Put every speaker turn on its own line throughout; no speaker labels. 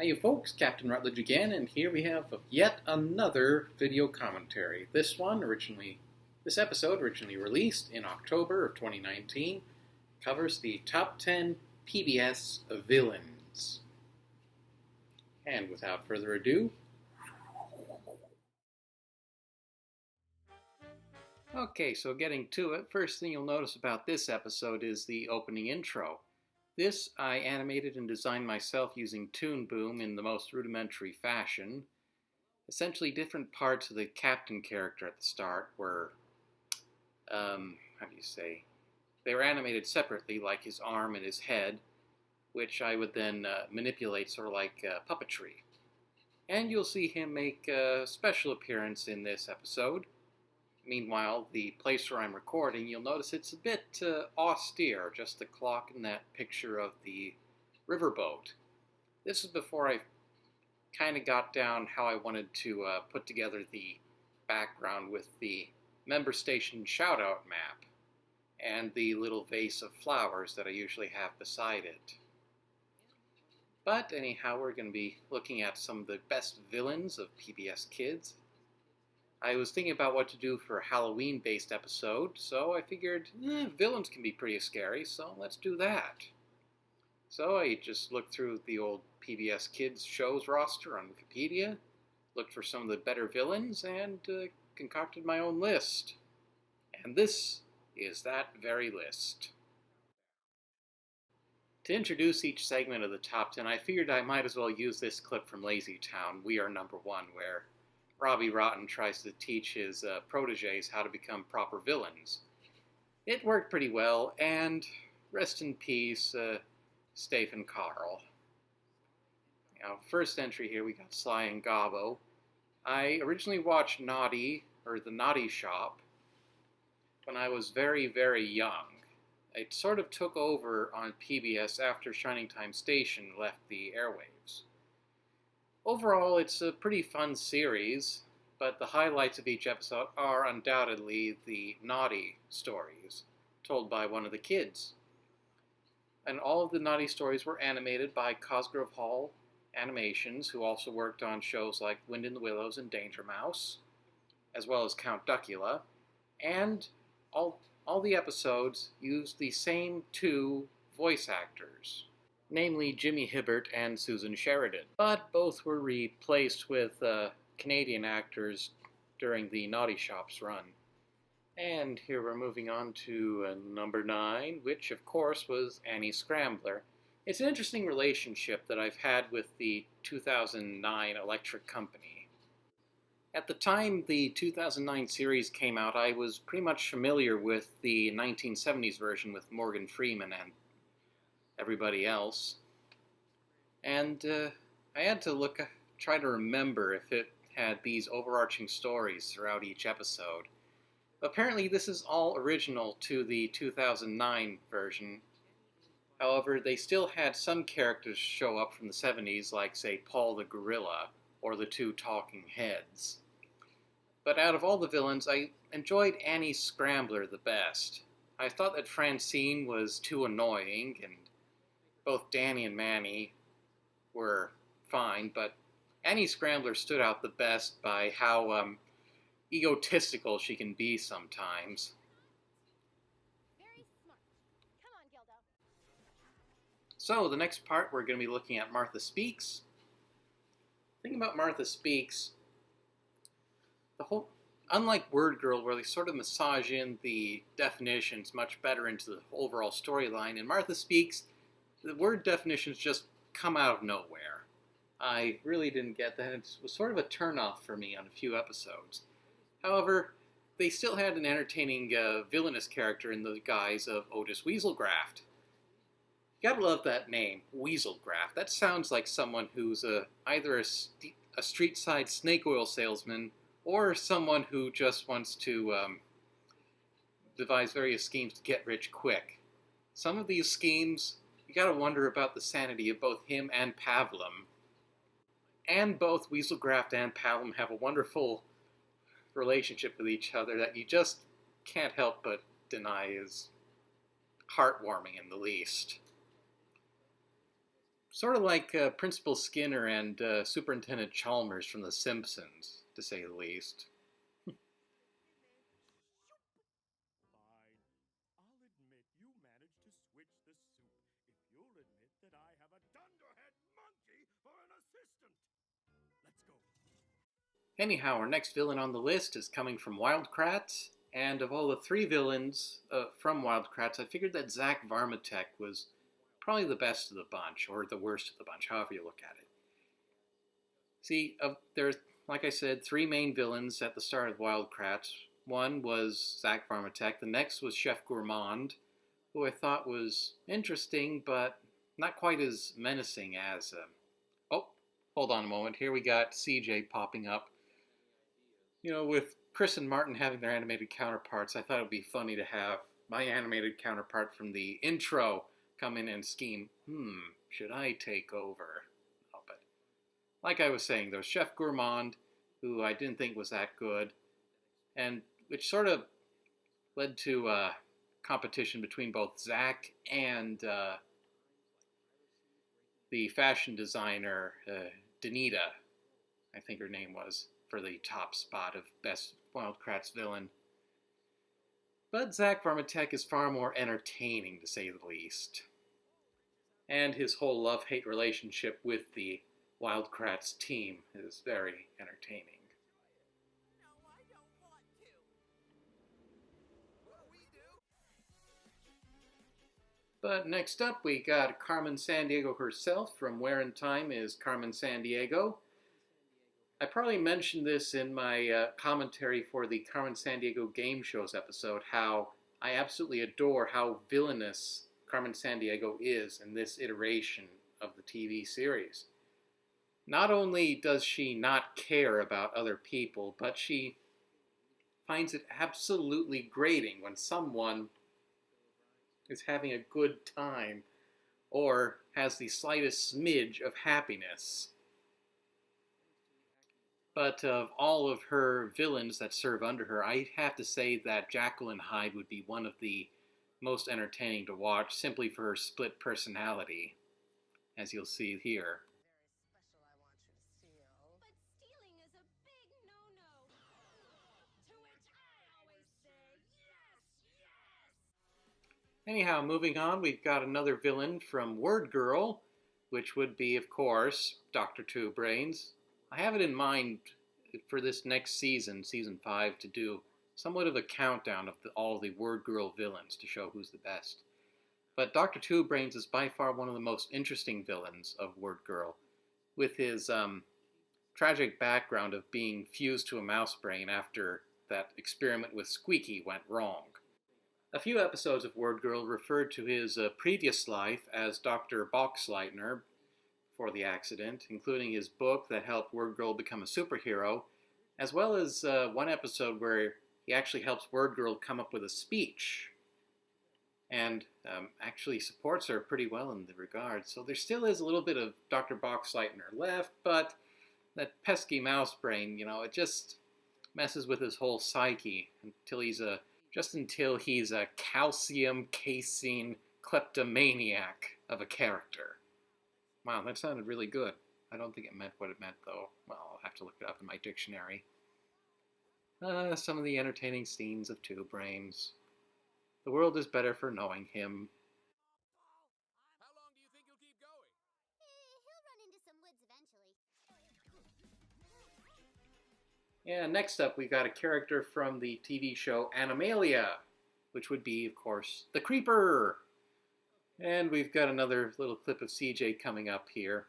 Hiya folks, Captain Rutledge again, and here we have yet another video commentary. This episode, originally released in October of 2019, covers the top 10 PBS villains. And without further ado, okay, so getting to it, first thing you'll notice about this episode is the opening intro. This I animated and designed myself using Toon Boom in the most rudimentary fashion. Essentially, different parts of the captain character at the start were, they were animated separately, like his arm and his head, which I would then manipulate sort of like puppetry. And you'll see him make a special appearance in this episode. Meanwhile, the place where I'm recording, you'll notice it's a bit austere, just the clock and that picture of the riverboat. This is before I kind of got down how I wanted to put together the background with the member station shoutout map and the little vase of flowers that I usually have beside it. But anyhow, we're going to be looking at some of the best villains of PBS Kids. I was thinking about what to do for a Halloween-based episode, so I figured villains can be pretty scary, so let's do that. So I just looked through the old PBS Kids shows roster on Wikipedia, looked for some of the better villains, and concocted my own list. And this is that very list. To introduce each segment of the top 10, I figured I might as well use this clip from Lazy Town, We Are Number One, where Robbie Rotten tries to teach his proteges how to become proper villains. It worked pretty well, and rest in peace, Stephen Carl. Now, first entry here, we got Sly and Gobbo. I originally watched The Naughty Shop, when I was very, very young. It sort of took over on PBS after Shining Time Station left the airwaves. Overall, it's a pretty fun series, but the highlights of each episode are undoubtedly the naughty stories, told by one of the kids. And all of the naughty stories were animated by Cosgrove Hall Animations, who also worked on shows like Wind in the Willows and Danger Mouse, as well as Count Duckula, and all the episodes used the same two voice actors, namely Jimmy Hibbert and Susan Sheridan. But both were replaced with Canadian actors during the Naughty Shop's run. And here we're moving on to number 9, which of course was Annie Scrambler. It's an interesting relationship that I've had with the 2009 Electric Company. At the time the 2009 series came out, I was pretty much familiar with the 1970s version with Morgan Freeman and everybody else. And I had to try to remember if it had these overarching stories throughout each episode. Apparently this is all original to the 2009 version. However, they still had some characters show up from the 70s, like, say, Paul the Gorilla, or the two talking heads. But out of all the villains, I enjoyed Annie Scrambler the best. I thought that Francine was too annoying, and both Danny and Manny were fine, but Annie Scrambler stood out the best by how egotistical she can be sometimes.
Very smart. Come on, Gildo.
So, the next part we're going to be looking at Martha Speaks. The thing about Martha Speaks, unlike Word Girl, where they sort of massage in the definitions much better into the overall storyline, in Martha Speaks, the word definitions just come out of nowhere. I really didn't get that. It was sort of a turn-off for me on a few episodes. However, they still had an entertaining villainous character in the guise of Otis Weaselgraft. You gotta love that name, Weaselgraft. That sounds like someone who's either a street-side snake oil salesman or someone who just wants to devise various schemes to get rich quick. Some of these schemes, you gotta wonder about the sanity of both him and Pavlum. And both Weaselgraft and Pavlum have a wonderful relationship with each other that you just can't help but deny is heartwarming in the least. Sort of like Principal Skinner and Superintendent Chalmers from The Simpsons, to say the least.
Fine. I'll admit you managed to switch the soup if you'll admit that I have a dunderhead monkey for an assistant. Let's go.
Anyhow, our next villain on the list is coming from Wildcrats, and of all the three villains from Wildcrats, I figured that Zach Varmatek was probably the best of the bunch, or the worst of the bunch, however you look at it. See, there's, like I said, three main villains at the start of Wildcrats. One was Zach Varmatek, the next was Chef Gourmand, who I thought was interesting, but not quite as menacing as... Oh, hold on a moment, here we got CJ popping up. You know, with Chris and Martin having their animated counterparts, I thought it would be funny to have my animated counterpart from the intro come in and scheme, should I take over? Oh, but like I was saying, there's Chef Gourmand, who I didn't think was that good, and which sort of led to a competition between both Zach and the fashion designer, Danita, I think her name was, for the top spot of Best Wildcrats Villain. But Zach Varmatek is far more entertaining, to say the least. And his whole love-hate relationship with the Wildcrats team is very entertaining.
No, I don't want to. What do we do?
But next up, we got Carmen Sandiego herself from Where in Time is Carmen Sandiego. I probably mentioned this in my commentary for the Carmen Sandiego Game Shows episode, how I absolutely adore how villainous Carmen Sandiego is in this iteration of the TV series. Not only does she not care about other people, but she finds it absolutely grating when someone is having a good time or has the slightest smidge of happiness. But of all of her villains that serve under her, I have to say that Jacqueline Hyde would be one of the most entertaining to watch, simply for her split personality, as you'll see here.
Very special, I want you to steal.
But stealing is a big no-no. To which I always say, yes!
Anyhow, moving on, we've got another villain from Word Girl, which would be, of course, Dr. Two Brains. I have it in mind for this next season, Season 5, to do somewhat of a countdown of all the Word Girl villains to show who's the best. But Dr. Two Brains is by far one of the most interesting villains of Word Girl, with his tragic background of being fused to a mouse brain after that experiment with Squeaky went wrong. A few episodes of Word Girl referred to his previous life as Dr. Boxleitner for the accident, including his book that helped Word Girl become a superhero, as well as one episode where he actually helps Word Girl come up with a speech, and actually supports her pretty well in the regard. So there still is a little bit of Dr. Boxleitner left, but that pesky mouse brain, you know, it just messes with his whole psyche until he's a calcium casein kleptomaniac of a character. Wow, that sounded really good. I don't think it meant what it meant, though. Well, I'll have to look it up in my dictionary. Some of the entertaining scenes of Two Brains. The world is better for knowing him.
How long do you think you'll keep going?
He'll run into some woods eventually.
Yeah, next up we got a character from the TV show Animalia, which would be, of course, the Creeper. And we've got another little clip of CJ coming up here.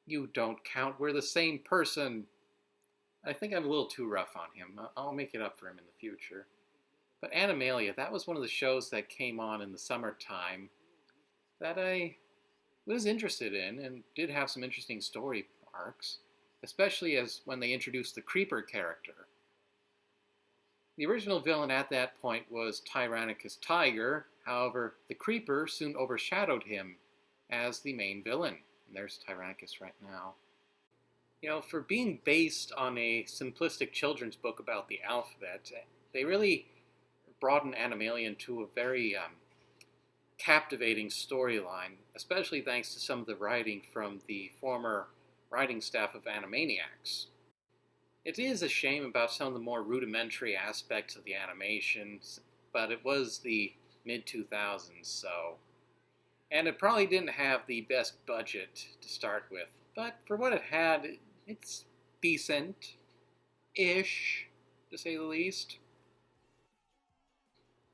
You don't count, we're the same person. I think I'm a little too rough on him. I'll make it up for him in the future. But Animalia, that was one of the shows that came on in the summertime that I was interested in and did have some interesting story arcs, especially as when they introduced the Creeper character. The original villain at that point was Tyrannicus Tiger. However, the Creeper soon overshadowed him as the main villain. And there's Tyrannicus right now. You know, for being based on a simplistic children's book about the alphabet, they really brought an Animalian to a very captivating storyline, especially thanks to some of the writing from the former writing staff of Animaniacs. It is a shame about some of the more rudimentary aspects of the animations, but it was the mid 2000s, so. And it probably didn't have the best budget to start with, but for what it had, it's decent ish, to say the least.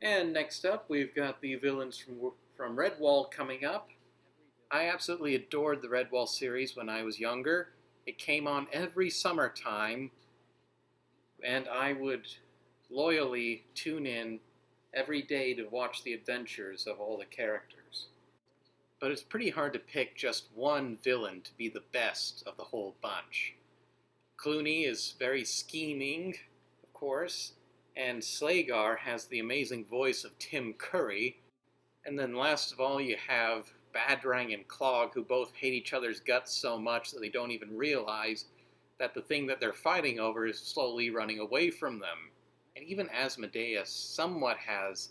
And next up, we've got the villains from Redwall coming up. I absolutely adored the Redwall series when I was younger. It came on every summertime, and I would loyally tune in every day to watch the adventures of all the characters. But it's pretty hard to pick just one villain to be the best of the whole bunch. Clooney is very scheming, of course, and Slagar has the amazing voice of Tim Curry. And then last of all, you have Badrang and Clog, who both hate each other's guts so much that they don't even realize that the thing that they're fighting over is slowly running away from them. And even Asmodeus somewhat has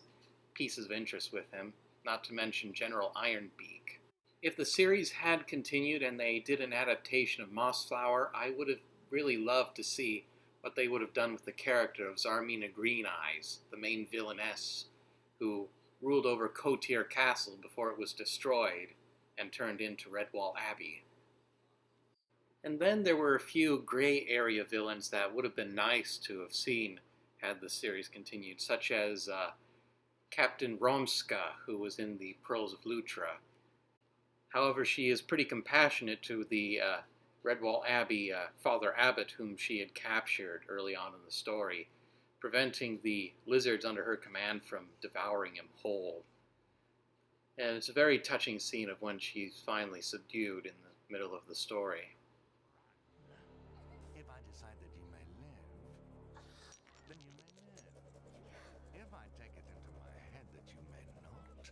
pieces of interest with him, not to mention General Ironbeak. If the series had continued and they did an adaptation of Mossflower, I would have really loved to see what they would have done with the character of Zarmina Greeneyes, the main villainess, who ruled over Cotier Castle before it was destroyed and turned into Redwall Abbey. And then there were a few gray area villains that would have been nice to have seen had the series continued, such as Captain Romska, who was in the Pearls of Lutra. However, she is pretty compassionate to the Redwall Abbey Father Abbot, whom she had captured early on in the story, preventing the lizards under her command from devouring him whole. And it's a very touching scene of when she's finally subdued in the middle of the story.
If I decide that you may live, then you may live. If I take it into my head that you may not live,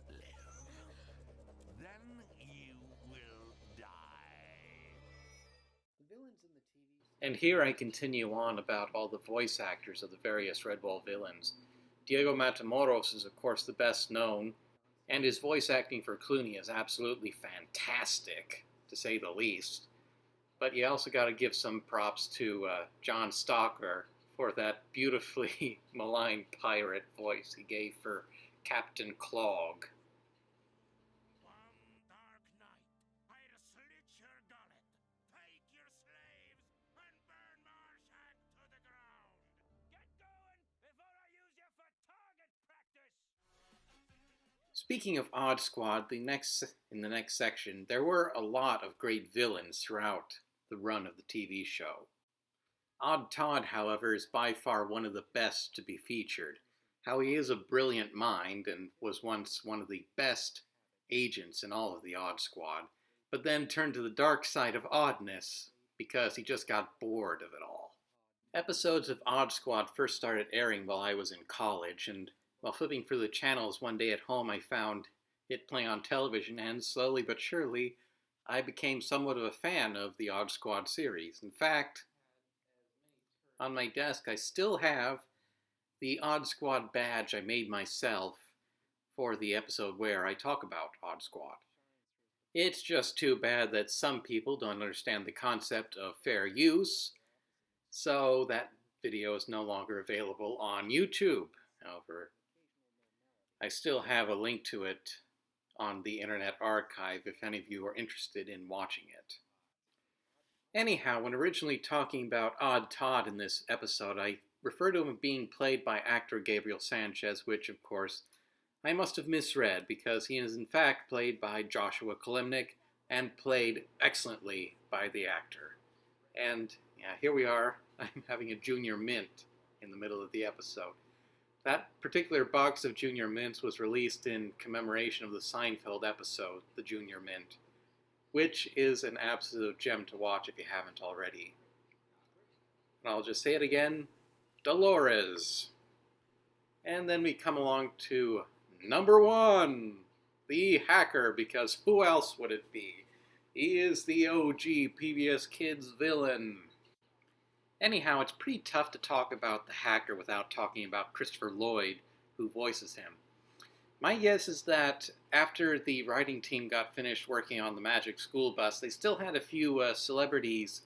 then you will die.
And here I continue on about all the voice actors of the various Redwall villains. Diego Matamoros is of course the best known, and his voice acting for Clooney is absolutely fantastic, to say the least. But you also got to give some props to John Stalker for that beautifully malign pirate voice he gave for Captain Clog.
One dark night, I'll slit your gullet, take your slaves, and burn Marshak to the ground. Get going before I use you for target practice.
Speaking of Odd Squad, in the next section, there were a lot of great villains throughout the run of the TV show. Odd Todd, however, is by far one of the best to be featured. How he is a brilliant mind and was once one of the best agents in all of the Odd Squad, but then turned to the dark side of oddness because he just got bored of it all. Episodes of Odd Squad first started airing while I was in college, and while flipping through the channels one day at home, I found it playing on television, and slowly but surely, I became somewhat of a fan of the Odd Squad series. In fact, on my desk I still have the Odd Squad badge I made myself for the episode where I talk about Odd Squad. It's just too bad that some people don't understand the concept of fair use, so that video is no longer available on YouTube. However, I still have a link to it on the Internet Archive if any of you are interested in watching it. Anyhow, when originally talking about Odd Todd in this episode, I referred to him being played by actor Gabriel Sanchez, which, of course, I must have misread because he is in fact played by Joshua Kalimnik and played excellently by the actor. And yeah, here we are. I'm having a Junior Mint in the middle of the episode. That particular box of Junior Mints was released in commemoration of the Seinfeld episode, The Junior Mint, which is an absolute gem to watch if you haven't already. And I'll just say it again, Dolores. And then we come along to number one, the hacker, because who else would it be? He is the OG PBS Kids villain. Anyhow, it's pretty tough to talk about the hacker without talking about Christopher Lloyd, who voices him. My guess is that after the writing team got finished working on the Magic School Bus, they still had a few celebrities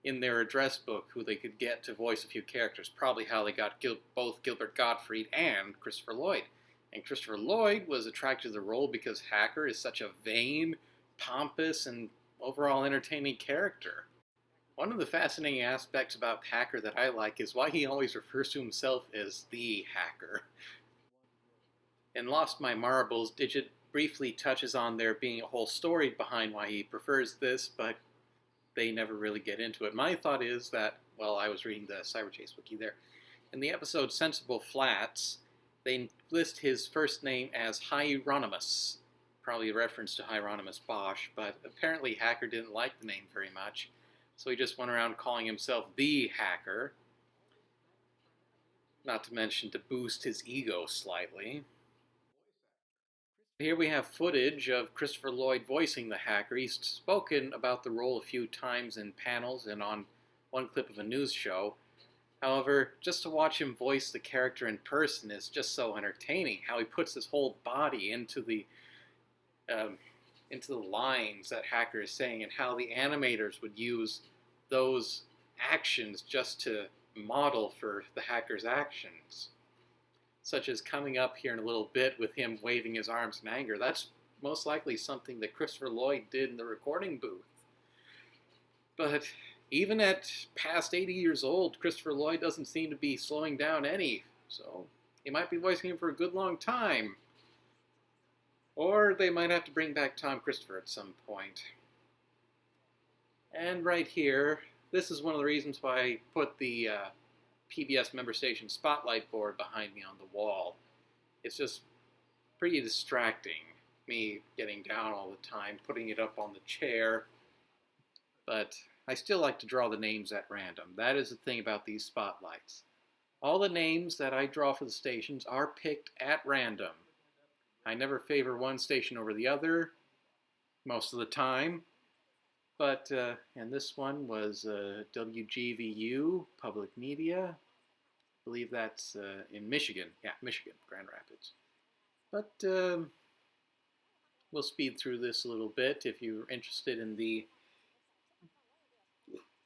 in their address book who they could get to voice a few characters. Probably how they got both Gilbert Gottfried and Christopher Lloyd. And Christopher Lloyd was attracted to the role because Hacker is such a vain, pompous, and overall entertaining character. One of the fascinating aspects about Hacker that I like is why he always refers to himself as the Hacker. In Lost My Marbles, Digit briefly touches on there being a whole story behind why he prefers this, but they never really get into it. My thought is that, well, I was reading the Cyberchase wiki there. In the episode Sensible Flats, they list his first name as Hieronymus, probably a reference to Hieronymus Bosch, but apparently Hacker didn't like the name very much, so he just went around calling himself the Hacker, not to mention to boost his ego slightly. Here we have footage of Christopher Lloyd voicing the Hacker. He's spoken about the role a few times in panels and on one clip of a news show. However, just to watch him voice the character in person is just so entertaining. How he puts his whole body into the lines that Hacker is saying, and how the animators would use those actions just to model for the Hacker's actions. Such as coming up here in a little bit with him waving his arms in anger. That's most likely something that Christopher Lloyd did in the recording booth. But even at past 80 years old, Christopher Lloyd doesn't seem to be slowing down any, so he might be voicing him for a good long time. Or they might have to bring back Tom Christopher at some point. And right here, this is one of the reasons why I put the PBS member station spotlight board behind me on the wall. It's just pretty distracting, me getting down all the time, putting it up on the chair. But I still like to draw the names at random. That is the thing about these spotlights. All the names that I draw for the stations are picked at random. I never favor one station over the other, most of the time. But, and this one was WGVU, Public Media. I believe that's in Michigan. Yeah, Michigan, Grand Rapids. But we'll speed through this a little bit. If you're interested in the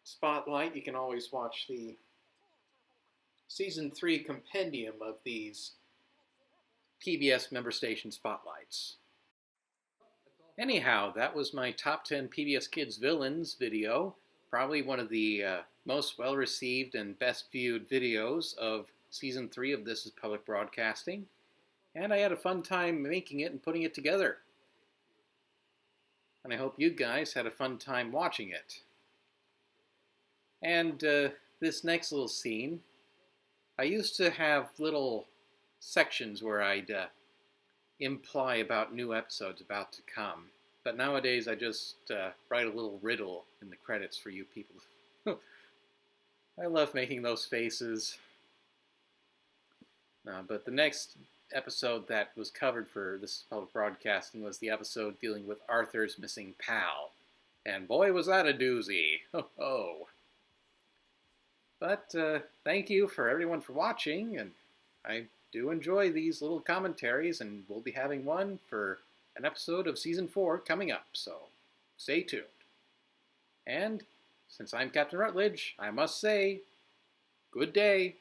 spotlight, you can always watch the Season 3 compendium of these PBS member station spotlights. Anyhow, that was my top 10 PBS Kids villains video. Probably one of the most well-received and best viewed videos of Season 3 of This is Public Broadcasting. And I had a fun time making it and putting it together. And I hope you guys had a fun time watching it. And this next little scene, I used to have little sections where I'd imply about new episodes about to come. But nowadays I just write a little riddle in the credits for you people. I love making those faces. But the next episode that was covered for This Public Broadcasting was the episode dealing with Arthur's missing pal. And boy, was that a doozy. Ho-ho. But thank you for everyone for watching, and I do enjoy these little commentaries, and we'll be having one for an episode of Season 4 coming up, so stay tuned. And since I'm Captain Rutledge, I must say, good day.